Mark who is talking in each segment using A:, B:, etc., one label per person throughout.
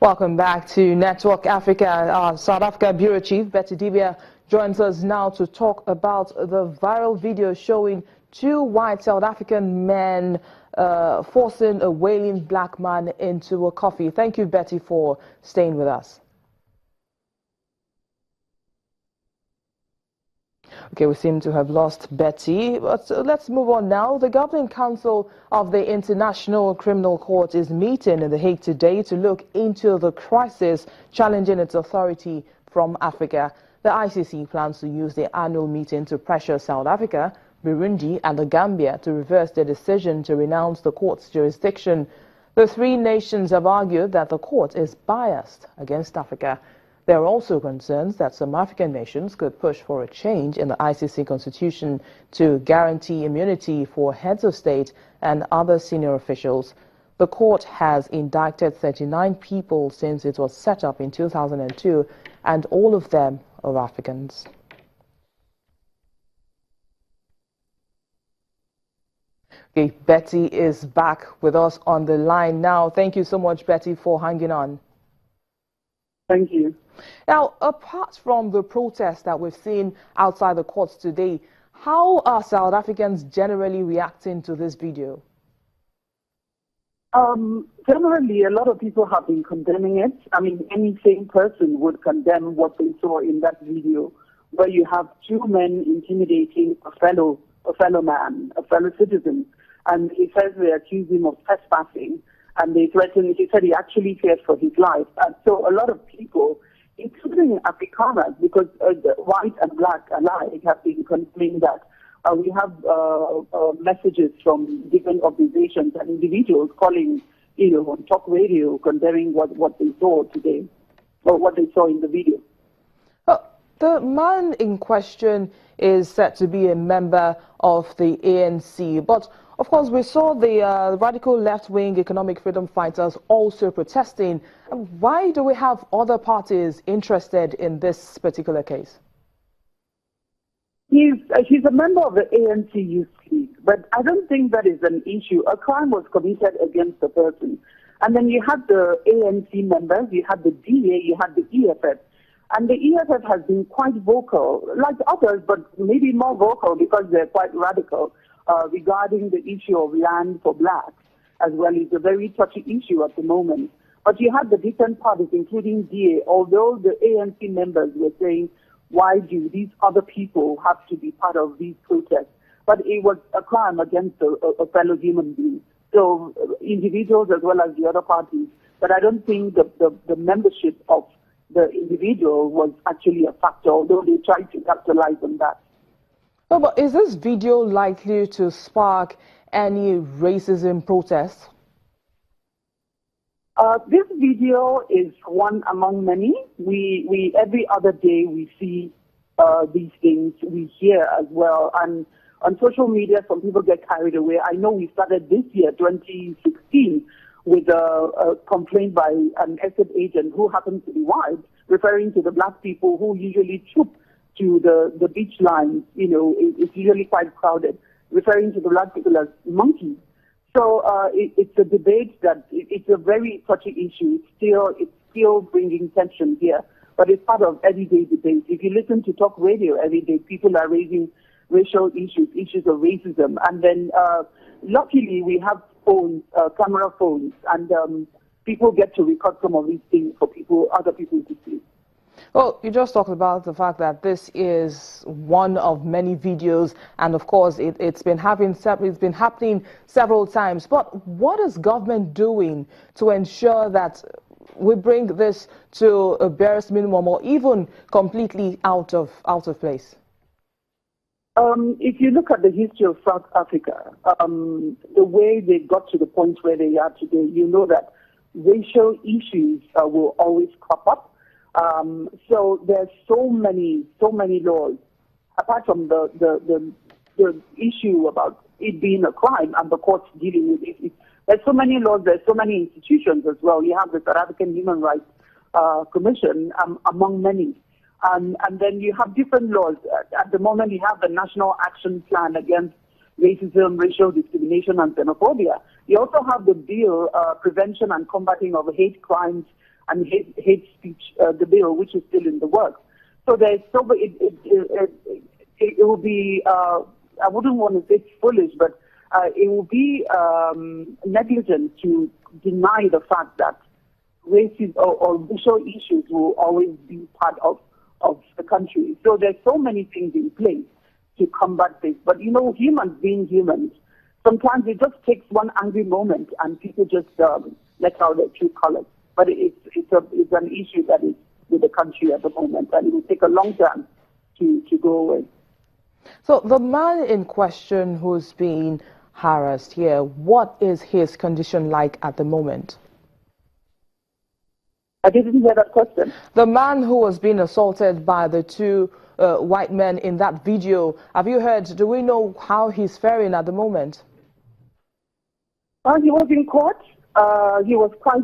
A: Welcome back to Network Africa. Our South Africa Bureau Chief Betty Divya joins us now to talk about the viral video showing two white South African men forcing a wailing black man into a coffee. Thank you, Betty, for staying with us. Okay, we seem to have lost Betty, but let's move on now. The Governing Council of the International Criminal Court is meeting in The Hague today to look into the crisis challenging its authority from Africa. The ICC plans to use the annual meeting to pressure South Africa, Burundi and the Gambia to reverse their decision to renounce the court's jurisdiction. The three nations have argued that the court is biased against Africa. There are also concerns that some African nations could push for a change in the ICC constitution to guarantee immunity for heads of state and other senior officials. The court has indicted 39 people since it was set up in 2002, and all of them are Africans. Okay, Betty is back with us on the line now. Thank you so much, Betty, for hanging on.
B: Thank you.
A: Now, apart from the protests that we've seen outside the courts today, how are South Africans generally reacting to this video?
B: Generally, a lot of people have been condemning it. I mean, any sane person would condemn what they saw in that video, where you have two men intimidating a fellow man, a fellow citizen, and he says they accuse him of trespassing, and they threatened. He said he actually feared for his life. And so a lot of people, including Afrikaners, because white and black alike have been complaining that we have messages from different organizations and individuals calling, on talk radio, condemning what they saw today, or what they saw in the video.
A: The man in question is said to be a member of the ANC, but of course we saw the radical left-wing economic freedom fighters also protesting. Why do we have other parties interested in this particular case?
B: He's a member of the ANC Youth League, but I don't think that is an issue. A crime was committed against the person. And then you had the ANC members, you had the DA, you had the EFF. And the EFF has been quite vocal, like others, but maybe more vocal because they're quite radical regarding the issue of land for blacks, as well. It's a very touchy issue at the moment. But you had the different parties, including DA, although the ANC members were saying, why do these other people have to be part of these protests? But it was a crime against a fellow human being. So individuals as well as the other parties. But I don't think the membership of the individual was actually a factor, although they tried to capitalize on that.
A: Oh, but is this video likely to spark any racism protests?
B: This video is one among many. We every other day we see these things, we hear as well. And on social media, some people get carried away. I know we started this year, 2016, with a complaint by an estate agent who happens to be white, referring to the black people who usually troop to the beach lines. It's usually quite crowded, referring to the black people as monkeys. So it's a debate that it's a very touchy issue. It's still bringing tension here, but it's part of everyday debate. If you listen to talk radio every day, people are raising racial issues of racism, and then luckily we have phones, camera phones, and people get to record some of these things for other people to see.
A: Well, you just talked about the fact that this is one of many videos, and of course it's been happening several times. But what is government doing to ensure that we bring this to a barest minimum, or even completely out of place?
B: If you look at the history of South Africa, the way they got to the point where they are today, you know that racial issues will always crop up. So there's so many laws, apart from the issue about it being a crime and the courts dealing with it. There's so many laws, there's so many institutions as well. You have the South African Human Rights Commission, among many. And then you have different laws. At the moment, you have the National Action Plan Against Racism, Racial Discrimination and Xenophobia. You also have the bill, Prevention and Combating of Hate Crimes and hate speech, the bill, which is still in the works. So there's so it will be, I wouldn't want to say foolish, but it will be negligent to deny the fact that racism or racial issues will always be part of the country. So there's so many things in place to combat this. But humans being humans, sometimes it just takes one angry moment and people just let out their true colors. But it's an issue that is with the country at the moment, and it will take a long time to go away.
A: So the man in question who's being harassed here, what is his condition like at the moment?
B: I didn't hear that question.
A: The man who was being assaulted by the two white men in that video, have you heard, do we know how he's faring at the moment?
B: He was in court. He was quite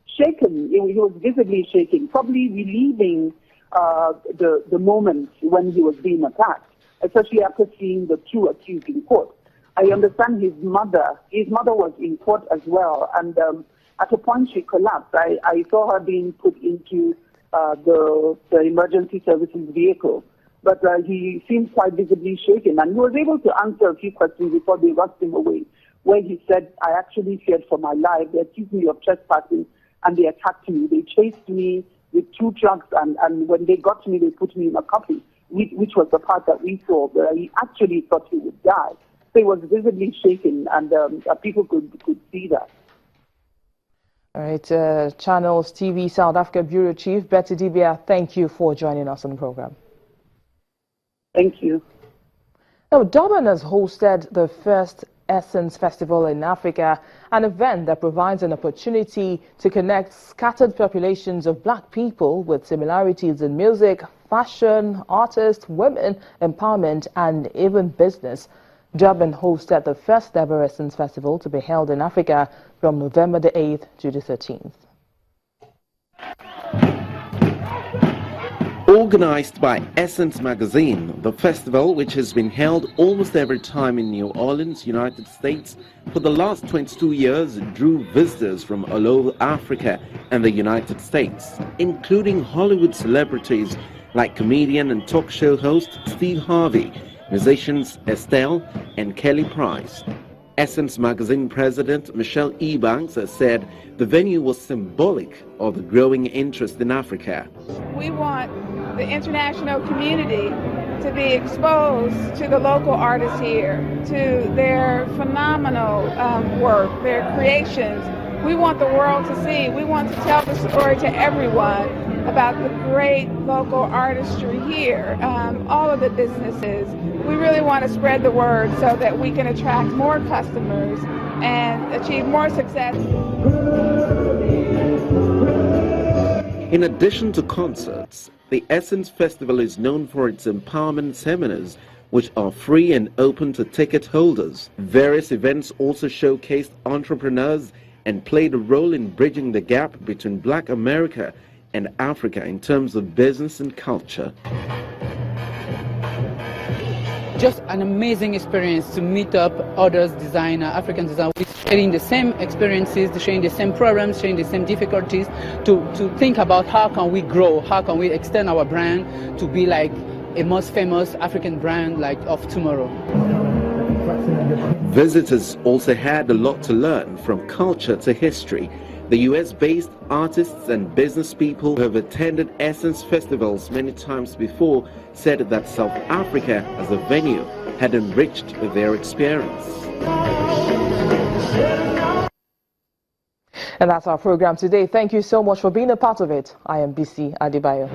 B: shaken. He was visibly shaking, probably relieving the moment when he was being attacked, especially after seeing the two accused in court. I understand his mother was in court as well, and at a point she collapsed. I saw her being put into the emergency services vehicle, but he seemed quite visibly shaken, and he was able to answer a few questions before they rushed him away, where he said, "I actually feared for my life. They accused me of trespassing, and they attacked me. They chased me with two trucks, and when they got to me, they put me in a coffin," which was the part that we saw, where he actually thought he would die. So he was visibly shaken, and people could see that.
A: All right, Channels TV South Africa Bureau Chief Betty Dibia, thank you for joining us on the program.
B: Thank you.
A: Now, Durban has hosted the first Essence Festival in Africa, an event that provides an opportunity to connect scattered populations of black people with similarities in music, fashion, artists, women, empowerment, and even business. Durban hosted the first ever Essence Festival to be held in Africa from November the 8th to the 13th.
C: Organized by Essence magazine, the festival, which has been held almost every time in New Orleans, United States, for the last 22 years, drew visitors from all over Africa and the United States, including Hollywood celebrities like comedian and talk show host Steve Harvey, musicians Estelle and Kelly Price. Essence magazine president Michelle Ebanks has said the venue was symbolic of the growing interest in Africa.
D: We want the international community to be exposed to the local artists here, to their phenomenal work, their creations. We want the world to see. We want to tell the story to everyone about the great local artistry here, all of the businesses. We really want to spread the word so that we can attract more customers and achieve more success.
C: In addition to concerts, the Essence Festival is known for its empowerment seminars, which are free and open to ticket holders. Various events also showcased entrepreneurs and played a role in bridging the gap between Black America and Africa in terms of business and culture.
E: Just an amazing experience to meet up others designers, African designers, sharing the same experiences, sharing the same problems, sharing the same difficulties, to think about how can we grow, how can we extend our brand to be like a most famous African brand like of tomorrow.
C: Visitors also had a lot to learn, from culture to history. The US-based artists and business people who have attended Essence festivals many times before said that South Africa as a venue had enriched their experience.
A: And that's our program today. Thank you so much for being a part of it. I am BC Adebayo.